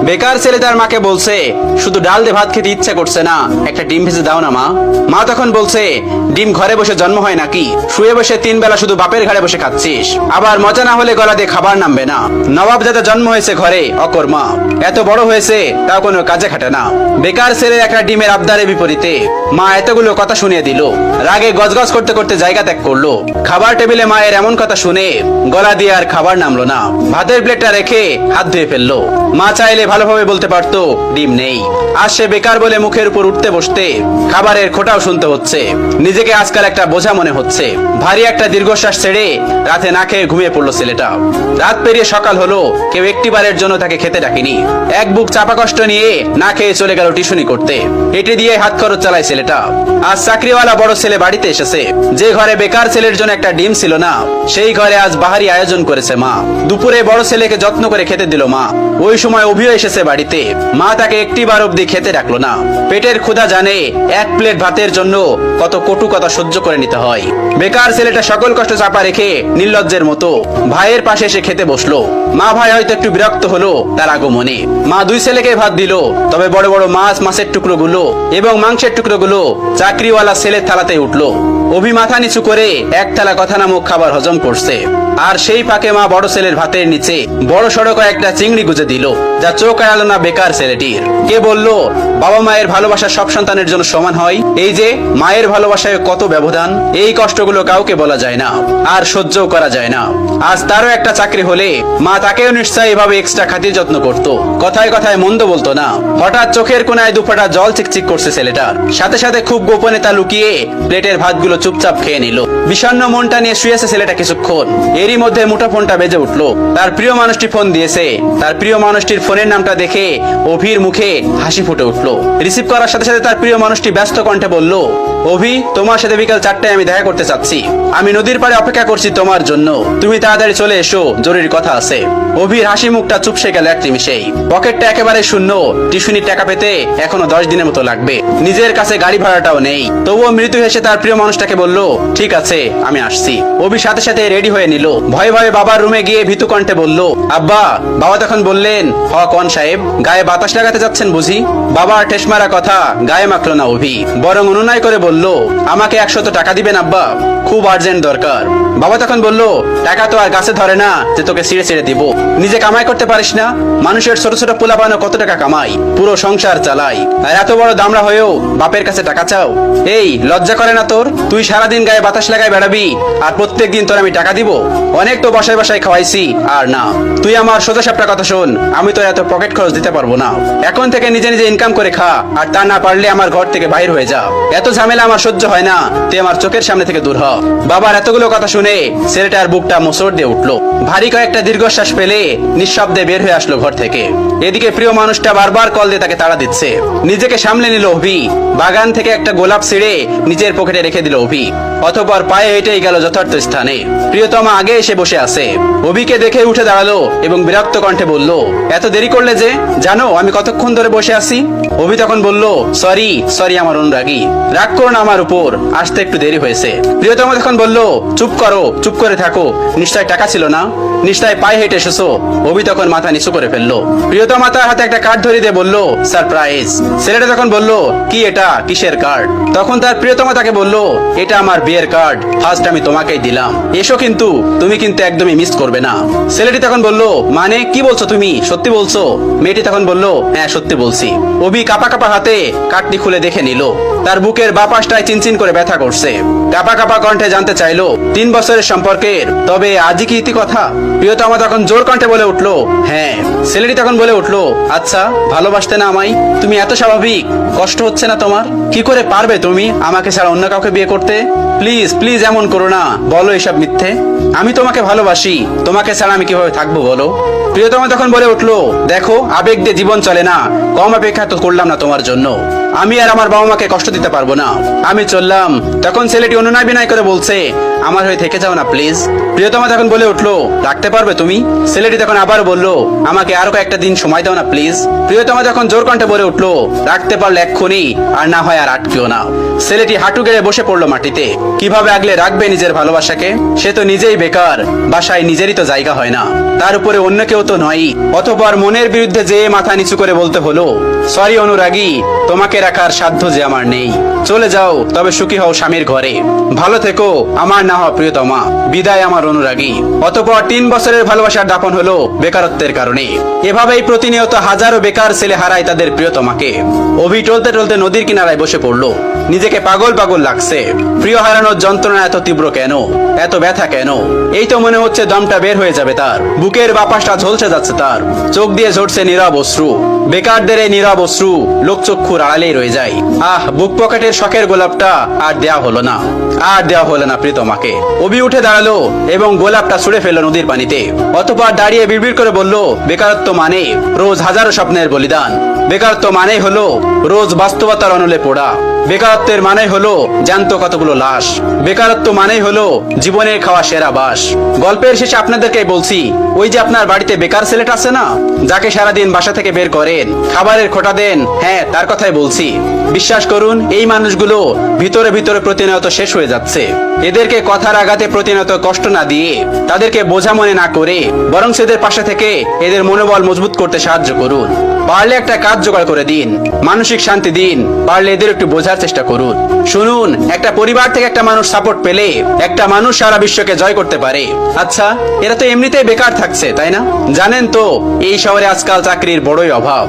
বেকার ছেলে তার মাকে বলছে, শুধু ডাল দিয়ে ভাত খেতে ইচ্ছা করছে না, একটা ডিম ভেজে দাও না মা। মা তখন বলছে, ডিম ঘরে বসে জন্ম হয় নাকি? শুয়ে বসে 3 বেলা শুধু বাপের ঘাড়ে বসে খাচ্ছিস, আবার মজা না হলে গলা দিয়ে খাবার নামবে না। নবাব যাতে জন্ম হয়েছে ঘরে অকর্মা, এত বড় হয়েছে তাও কোনো কাজে খাটে না। বেকার ছেলে একটা ডিমের আবদারের বিপরীতে মা এতগুলো কথা শুনিয়ে দিল। রাগে গজগজ করতে করতে জায়গা ত্যাগ করলো। খাবার টেবিলে মায়ের এমন কথা শুনে গলা দিয়ে আর খাবার নামলো না। ভাতের প্লেটটা রেখে হাত ধুয়ে ফেললো। মা চাইলে ভালোভাবে বলতে পারতো ডিম নেই। আজ সে বেকার বলে মুখের উপর উঠতে বসতে খাবারের খোঁটাও শুনতে হচ্ছে। নিজেকে আজকাল একটা বোঝা মনে হচ্ছে। ভারী একটা দীর্ঘশ্বাস ছেড়ে রাতে না খেয়ে ঘুমিয়ে পড়লো ছেলেটা। রাত পেরিয়ে সকাল হলো, কেউ একটিবারের জন্য তাকে খেতে ডাকেনি। এক বুক চাপা কষ্ট নিয়ে না খেয়ে চলে গেল টিউশনি করতে। এটি দিয়ে হাত খরচ চালায় ছেলেটা। আজ চাকরিওয়ালা বড় ছেলে বাড়িতে এসেছে। যে ঘরে বেকার ছেলের জন্য একটা ডিম ছিল না, সেই ঘরে আজ বাহারি আয়োজন করেছে মা। দুপুরে বড় ছেলেকে যত্ন করে খেতে দিল মা। ওই সময় অভিও এসেছে বাড়িতে। মা তাকে একটিবার অব্দি খেতে ডাকলো না। পেটের ক্ষুধা জানে এক প্লেট ভাতের জন্য কত কটু কথা সহ্য করে নিতে হয়। বেকার ছেলেটা সকল কষ্ট চাপা রেখে নির্লজ্জের মতো ভাইয়ের পাশে এসে খেতে বসলো। মা ভাই হয়তো একটু বিরক্ত হলো তার আগমনে। মা 2 ছেলেকে ভাত দিল, তবে বড় বড় মাছের টুকরো গুলো এবং মাংসের টুকরো গুলো চাকরিওয়ালা ছেলের থালাতে উঠলো। অভি মাথা নিচু করে এক থালা কথা নামক খাবার হজম করছে। আর সেই পাকে মা বড় ছেলের ভাতের নিচে বড় সড়ক একটা চিংড়ি গুজে দিল, যা চোখ এড়ালো না বেকার ছেলেটির। কে বলল বাবা মায়ের ভালোবাসা সব সন্তানের জন্য সমান হয়? এই যে মায়ের ভালোবাসায় কত ব্যবধান, এই কষ্টগুলো কাউকে বলা যায় না, আর সহ্যও করা যায় না। আজ তারও একটা চাকরি হলে মা তাকেও নিশ্চয়ই এভাবে এক্সট্রা খাতির যত্ন করতো, কথায় কথায় মন্দ বলতো না। হঠাৎ চোখের কোনায় 2 ফোঁটা জল চিকচিক করছে ছেলেটার। সাথে সাথে খুব গোপনে তা লুকিয়ে প্লেটের ভাতগুলো চুপচাপ খেয়ে নিল। বিষণ্ণ মনটা নিয়ে শুয়েছে ছেলেটা কিছুক্ষণ। এরই মধ্যে মুঠোফোনটা বেজে উঠলো। তার প্রিয় মানুষটি ফোন দিয়েছে। তার প্রিয় মানুষটির ফোনের নামটা দেখে অভির মুখে হাসি ফুটে উঠলো। রিসিভ করার সাথে সাথে তার প্রিয় মানুষটি ব্যস্ত কণ্ঠে বলল, অভি, তোমার সাথে বিকাল 4টায় আমি দেখা করতে চাচ্ছি। আমি নদীর পাড়ে অপেক্ষা করছি তোমার জন্য। তুমি তাড়াতাড়ি চলে এসো, জরুরি কথা আছে। অভির হাসি মুখটা চুপসে গেল এক নিমিষেই। পকেটটা একেবারে শূন্য। টিউশনির টাকা পেতে এখনো 10 দিনের মতো লাগবে। নিজের কাছে গাড়ি ভাড়াটাও নেই। তবুও মৃত্যু হেসে তার প্রিয় মানুষটাকে বলল, ঠিক আছে, আমি আসছি। অভি সাথে সাথে রেডি হয়ে নিল। ভয়ে ভয়ে বাবার রুমে গিয়ে ভীতু কণ্ঠে বলল, আব্বা। বাবা তখন বললেন, হ কোন সাহেব, গায়ে বাতাস লাগাতে যাচ্ছেন বুঝি? বাবার ঠেস মারা কথা গায়ে মাখলো না অভি, বরং অনুনয় করে বলল, আমাকে 100 টাকা দিবেন আব্বা, খুব আর্জেন্ট দরকার। বাবা তখন বলল, টাকা তো আর গাছে ধরে না যে তোকে ছিঁড়ে ছিঁড়ে দিব। নিজে কামাই করতে পারিস না? মানুষের ছোট ছোট পোলাপানো কত টাকা কামাই, পুরো সংসার চালাই, আর এত বড় দামড়া হয়েও বাপের কাছে টাকা চাও? এই লজ্জা করে না তোর? তুই সারাদিন গায়ে বাতাস লাগাই বেড়াবি, আর প্রত্যেক দিন তোর আমি টাকা দিব? অনেক তো বসায় বসায় খাওয়াইছি, আর না। তুই আমার সোজা সাপটা কথা শোন, আমি তো এত পকেট খরচ দিতে পারবো না। এখন থেকে নিজে নিজে ইনকাম করে খা, আর তা না পারলে আমার ঘর থেকে বাইর হয়ে যা। এত ঝামেলা আমার সহ্য হয় না, তুই আমার চোখের সামনে থেকে দূর হ। বাবার এতগুলো কথা শুনে ছেলেটার বুকটা মোচড় দিয়ে উঠলো। ভারী কয়েকটা দীর্ঘশ্বাস ফেলে নিঃশব্দে বের হয়ে আসলো ঘর থেকে। এদিকে প্রিয় মানুষটা বারবার কল দিয়ে তাকে তাড়া দিচ্ছে। নিজেকে সামলে নিল অভি। বাগান থেকে একটা গোলাপ ছিঁড়ে নিজের পকেটে রেখে দিল অভি। অতঃপর পায়ে হেঁটেই গেল যথার্থ স্থানে। প্রিয়তমা আগে এসে বসে আছে। অভিকে দেখে উঠে দাঁড়ালো এবং বিরক্ত কণ্ঠে বলল, এত দেরি করলে যে? জানো আমি কতক্ষণ ধরে বসে আছি? অভি তখন বলল, সরি আমার অনুরাগী, রাগ করো না আমার উপর, আসতে একটু দেরি হয়েছে। প্রিয়তমা তখন বলল, চুপ করো, চুপ করে থাকো, নিশ্চয় টাকা ছিল না? নিশ্চয় পায়ে হেঁটে এসেছো? অভি তখন মাথা নিচু করে ফেললো। প্রিয়তমা তার হাতে একটা কার্ড ধরিয়ে দিয়ে বলল, সারপ্রাইজ। ছেলেটা তখন বলল, কি এটা, কিসের কার্ড? তখন তার প্রিয়তমা তাকে বলল, এটা আমার বিয়ের কার্ড, ফার্স্ট আমি তোমাকেই দিলাম, এসো, কিন্তু তুমি কিন্তু একদমই মিস করবে না। ছেলেটি তখন বলল, মানে কি বলছো তুমি, সত্যি বলছো? মেয়েটি তখন বলল, হ্যাঁ সত্যি বলছি। অভি কাপা কাপা হাতে কার্ডটি খুলে দেখে নিল। তার বুকের বাঁ পাশটায় চিনচিন করে ব্যথা করছে। কাপা কাপা কণ্ঠে জানতে চাইলো, 3 বছরের সম্পর্কের, তবে আজই কি ইতি কথা? প্রিয়তমা তখন জোর কণ্ঠে বলে উঠলো, হ্যাঁ। ছেলেটি তখন বলে উঠলো, আচ্ছা ভালোবাসতে না আমায় তুমি? এত স্বাভাবিক, কষ্ট হচ্ছে না তোমার? কি করে পারবে তুমি আমাকে ছাড়া অন্য কাউকে বিয়ে করতে? প্লিজ প্লিজ এমন করো না, বলো এসব মিথ্যে। আমি তোমাকে ভালোবাসি, তোমাকে ছাড়া আমি কিভাবে থাকবো বলো? প্রিয়তমা তখন বলে উঠলো, দেখো আবেগ দিয়ে জীবন চলে না, কম অপেক্ষা তো করলাম না তোমার জন্য। আমি আর আমার বাবা মাকে কষ্ট দিতে পারবো না, আমি চললাম। তখন ছেলেটি অনুনয় বিনয় করে বলছে, আমার হয়ে থেকে যাও না প্লিজ। প্রিয়তমা তখন বলে উঠলো, রাখতে পারবে তুমি? ছেলেটি তখন আবার বলল, আমাকে আরো কয়েকটা দিন সময় দাও না প্লিজ। প্রিয়তমা তখন জোর কণ্ঠে বলে উঠলো, রাখতে পারলে এক্ষুনি, আর না হয় আর আটকেও না। ছেলেটি হাঁটু গেড়ে বসে পড়লো মাটিতে। কিভাবে আগলে রাখবে নিজের ভালোবাসাকে? সে তো নিজেই বেকার, বাসায় নিজেরই তো জায়গা হয় না, তার উপরে অন্য কেউ তো নয়। অতঃপর মনের বিরুদ্ধে যে মাথা নিচু করে বলতে হলো, সরি অনুরাগী, তোমাকে রাখার সাধ্য যে আমার নেই। চলে যাও, তবে সুখী হও স্বামীর ঘরে। ভালো থেকো, আমার না হওয়া প্রিয়তমা। বিদায় আমার অনুরাগী। অতঃপর 3 বছরের ভালোবাসার দাপন হলো বেকারত্বের কারণে। এভাবেই প্রতিনিয়ত হাজারো বেকার ছেলে হারায় তাদের প্রিয়তমাকে। অভি টলতে টলতে নদীর কিনারায় বসে পড়লো। নিজেকে পাগল পাগল লাগছে। প্রিয় হারানোর যন্ত্রণা এত তীব্র কেন? এত ব্যথা কেন? এই তো মনে হচ্ছে দমটা বের হয়ে যাবে তার। বুকের বাপাসটা ঝলসে যাচ্ছে তার। চোখ দিয়ে ঝরছে নীরব অশ্রু। বেকারদের এই নীরব অশ্রু লোকচক্ষুর আড়ালেই রয়ে যায়। বুক পকেটের শখের গোলাপটা আর দেয়া হলো না, আর দেওয়া হলো না প্রিয়তমাকে। অভি উঠে দাঁড়ালো এবং গোলাপটা ছুঁড়ে ফেললো নদীর পানিতে। অতঃপর দাঁড়িয়ে বিড়বিড় করে বলল, বেকারত্ব মানে রোজ হাজারো স্বপ্নের বলিদান। বেকারত্ব মানে হলো রোজ বাস্তবতার অনলে পোড়া। বেকারত্বের মানে হলো জ্যান্ত কতগুলো লাশ। বেকারত্ব মানে হলো জীবনের খাওয়া সেরা বাস। গল্পের শেষে আপনাদেরকে বলছি, ওই যে আপনার বাড়িতে বেকার ছেলেটা আছে না, যাকে সারাদিন বাসা থেকে বের করেন, খাবারের খোটা দেন, হ্যাঁ তার কথাই বলছি। বিশ্বাস করুন, এই মানুষগুলো ভিতরে ভিতরে প্রতিনিয়ত শেষ হয়ে যাচ্ছে। এদেরকে কথার আঘাতে প্রতিনিয়ত কষ্ট না দিয়ে, তাদেরকে বোঝা মনে না করে, বরং এদের পাশে থেকে এদের মনোবল মজবুত করতে সাহায্য করুন। পারলে একটা কাজ জোগাড় করে দিন, মানসিক শান্তি দিন, পারলে এদের একটু বোঝার চেষ্টা করুন। শুনুন, একটা পরিবার থেকে একটা মানুষ সাপোর্ট পেলে একটা মানুষ সারা বিশ্বকে জয় করতে পারে। আচ্ছা, এরা তো এমনিতেই বেকার থাকছে, তাই না? জানেন তো এই শহরে আজকাল চাকরির বড়ই অভাব।